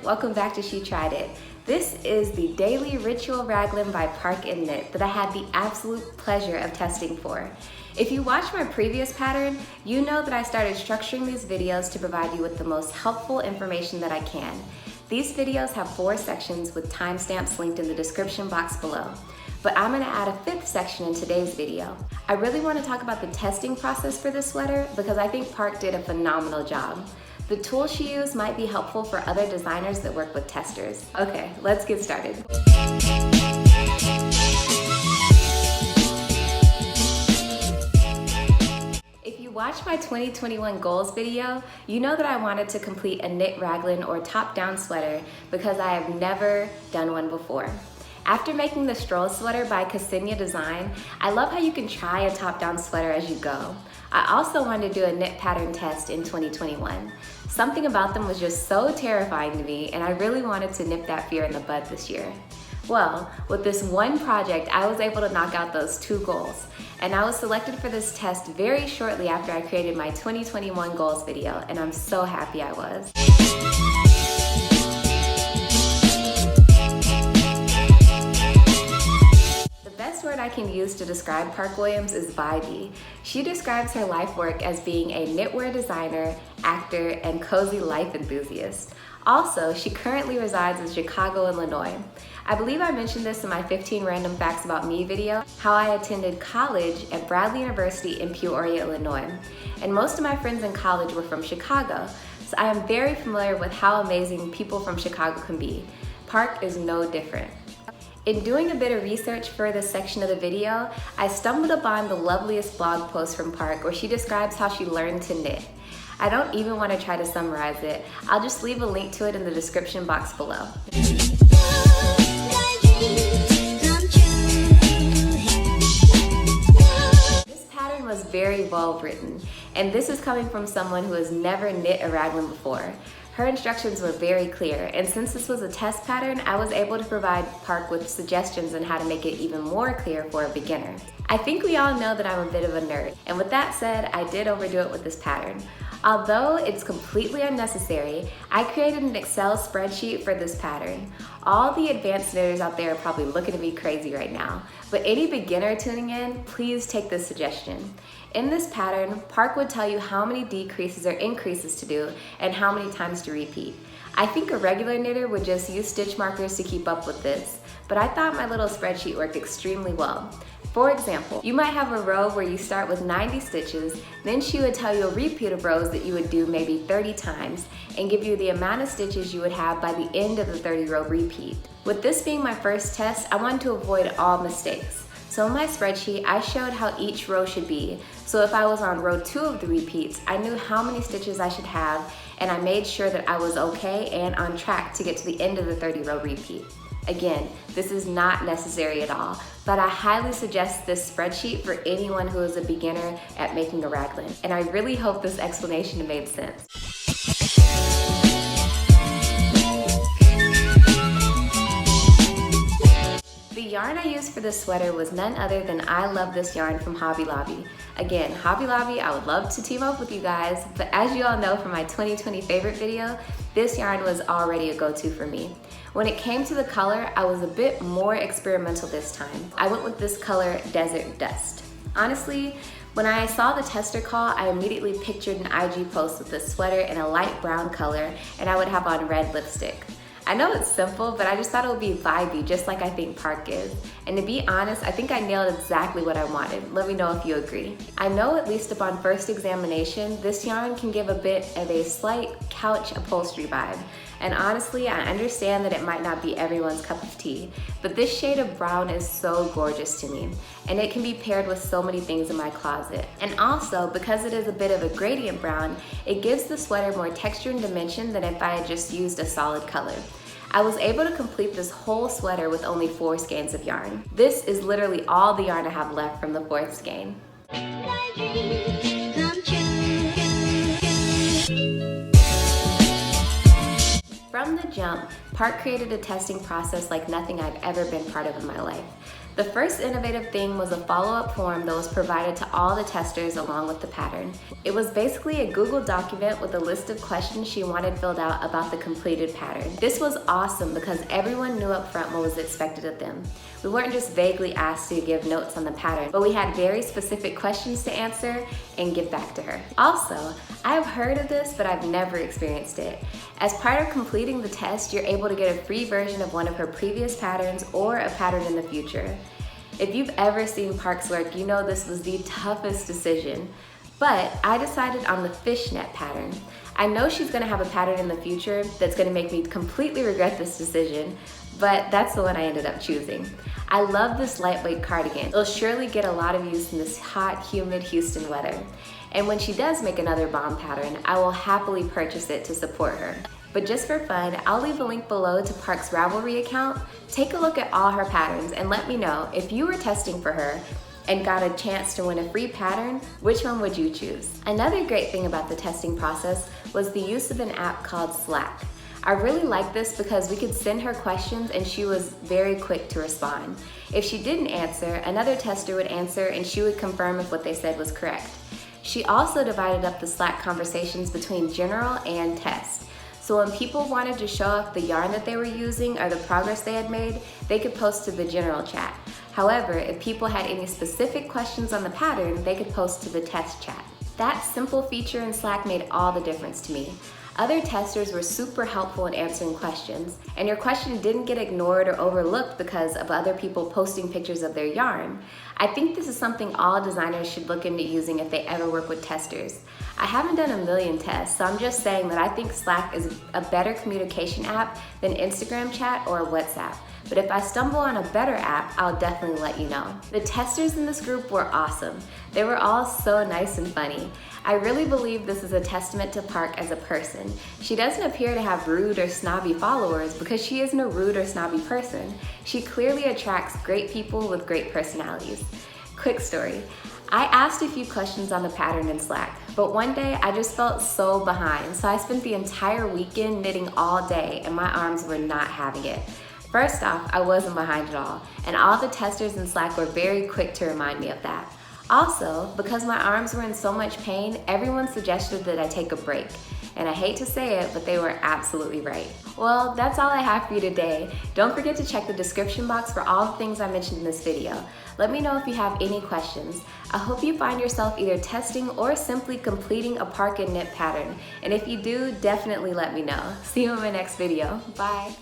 welcome back to She Tried It. This is the daily ritual raglan by Park and Knit that I had the absolute pleasure of testing for. If you watched my previous pattern, you know that I started structuring these videos to provide you with the most helpful information that I can. These videos have 4 sections with timestamps linked in the description box below. But I'm gonna add a 5th section in today's video. I really wanna talk about the testing process for this sweater because I think Park did a phenomenal job. The tools she used might be helpful for other designers that work with testers. Okay, let's get started. If you watched my 2021 goals video, you know that I wanted to complete a knit raglan or top-down sweater because I have never done one before. After making the stroll sweater by Ksenia Design, I love how you can try a top-down sweater as you go. I also wanted to do a knit pattern test in 2021. Something about them was just so terrifying to me, and I really wanted to nip that fear in the bud this year. Well, with this one project, I was able to knock out those 2 goals, and I was selected for this test very shortly after I created my 2021 goals video, and I'm so happy I was. The best word I can use to describe Park Williams is vibey. She describes her life work as being a knitwear designer, actor, and cozy life enthusiast. Also, she currently resides in Chicago, Illinois. I believe I mentioned this in my 15 Random Facts About Me video, how I attended college at Bradley University in Peoria, Illinois. And most of my friends in college were from Chicago, so I am very familiar with how amazing people from Chicago can be. Park is no different. In doing a bit of research for this section of the video, I stumbled upon the loveliest blog post from Park where she describes how she learned to knit. I don't even want to try to summarize it. I'll just leave a link to it in the description box below. This pattern was very well written, and this is coming from someone who has never knit a raglan before. Her instructions were very clear, and since this was a test pattern, I was able to provide Park with suggestions on how to make it even more clear for a beginner. I think we all know that I'm a bit of a nerd, and with that said, I did overdo it with this pattern. Although it's completely unnecessary, I created an Excel spreadsheet for this pattern. All the advanced knitters out there are probably looking at me crazy right now, but any beginner tuning in, please take this suggestion. In this pattern, Park would tell you how many decreases or increases to do and how many times to repeat. I think a regular knitter would just use stitch markers to keep up with this, but I thought my little spreadsheet worked extremely well. For example, you might have a row where you start with 90 stitches, then she would tell you a repeat of rows that you would do maybe 30 times and give you the amount of stitches you would have by the end of the 30-row repeat. With this being my first test, I wanted to avoid all mistakes. So in my spreadsheet, I showed how each row should be. So if I was on row 2 of the repeats, I knew how many stitches I should have, and I made sure that I was okay and on track to get to the end of the 30-row repeat. Again, this is not necessary at all, but I highly suggest this spreadsheet for anyone who is a beginner at making a raglan, and I really hope this explanation made sense. The yarn I used for this sweater was none other than I Love This yarn from Hobby Lobby. Again, Hobby Lobby, I would love to team up with you guys, but as you all know from my 2020 favorite video, this yarn was already a go-to for me. When it came to the color, I was a bit more experimental this time. I went with this color, Desert Dust. Honestly, when I saw the tester call, I immediately pictured an IG post with this sweater in a light brown color, and I would have on red lipstick. I know it's simple, but I just thought it would be vibey, just like I think Park is. And to be honest, I think I nailed exactly what I wanted. Let me know if you agree. I know, at least upon first examination, this yarn can give a bit of a slight couch upholstery vibe. And honestly, I understand that it might not be everyone's cup of tea, but this shade of brown is so gorgeous to me, and it can be paired with so many things in my closet. And also, because it is a bit of a gradient brown, it gives the sweater more texture and dimension than if I had just used a solid color. I was able to complete this whole sweater with only 4 skeins of yarn. This is literally all the yarn I have left from the 4th skein. From the jump, Park created a testing process like nothing I've ever been part of in my life. The first innovative thing was a follow-up form that was provided to all the testers along with the pattern. It was basically a Google document with a list of questions she wanted filled out about the completed pattern. This was awesome because everyone knew up front what was expected of them. We weren't just vaguely asked to give notes on the pattern, but we had very specific questions to answer and give back to her. Also, I have heard of this, but I've never experienced it. As part of completing the test, you're able to get a free version of one of her previous patterns or a pattern in the future. If you've ever seen Parks work, you know this was the toughest decision, but I decided on the fishnet pattern. I know she's gonna have a pattern in the future that's gonna make me completely regret this decision, but that's the one I ended up choosing. I love this lightweight cardigan. It'll surely get a lot of use in this hot, humid Houston weather. And when she does make another bomb pattern, I will happily purchase it to support her. But just for fun, I'll leave a link below to Parks' Ravelry account. Take a look at all her patterns and let me know if you were testing for her and got a chance to win a free pattern, which one would you choose? Another great thing about the testing process was the use of an app called Slack. I really liked this because we could send her questions and she was very quick to respond. If she didn't answer, another tester would answer and she would confirm if what they said was correct. She also divided up the Slack conversations between general and test. So when people wanted to show off the yarn that they were using or the progress they had made, they could post to the general chat. However, if people had any specific questions on the pattern, they could post to the test chat. That simple feature in Slack made all the difference to me. Other testers were super helpful in answering questions, and your question didn't get ignored or overlooked because of other people posting pictures of their yarn. I think this is something all designers should look into using if they ever work with testers. I haven't done a million tests, so I'm just saying that I think Slack is a better communication app than Instagram chat or WhatsApp. But if I stumble on a better app, I'll definitely let you know. The testers in this group were awesome. They were all so nice and funny. I really believe this is a testament to Park as a person. She doesn't appear to have rude or snobby followers because she isn't a rude or snobby person. She clearly attracts great people with great personalities. Quick story. I asked a few questions on the pattern in Slack, but one day I just felt so behind, so I spent the entire weekend knitting all day and my arms were not having it. First off, I wasn't behind at all, and all the testers in Slack were very quick to remind me of that. Also, because my arms were in so much pain, everyone suggested that I take a break. And I hate to say it, but they were absolutely right. Well, that's all I have for you today. Don't forget to check the description box for all the things I mentioned in this video. Let me know if you have any questions. I hope you find yourself either testing or simply completing a Park and Knit pattern. And if you do, definitely let me know. See you in my next video. Bye.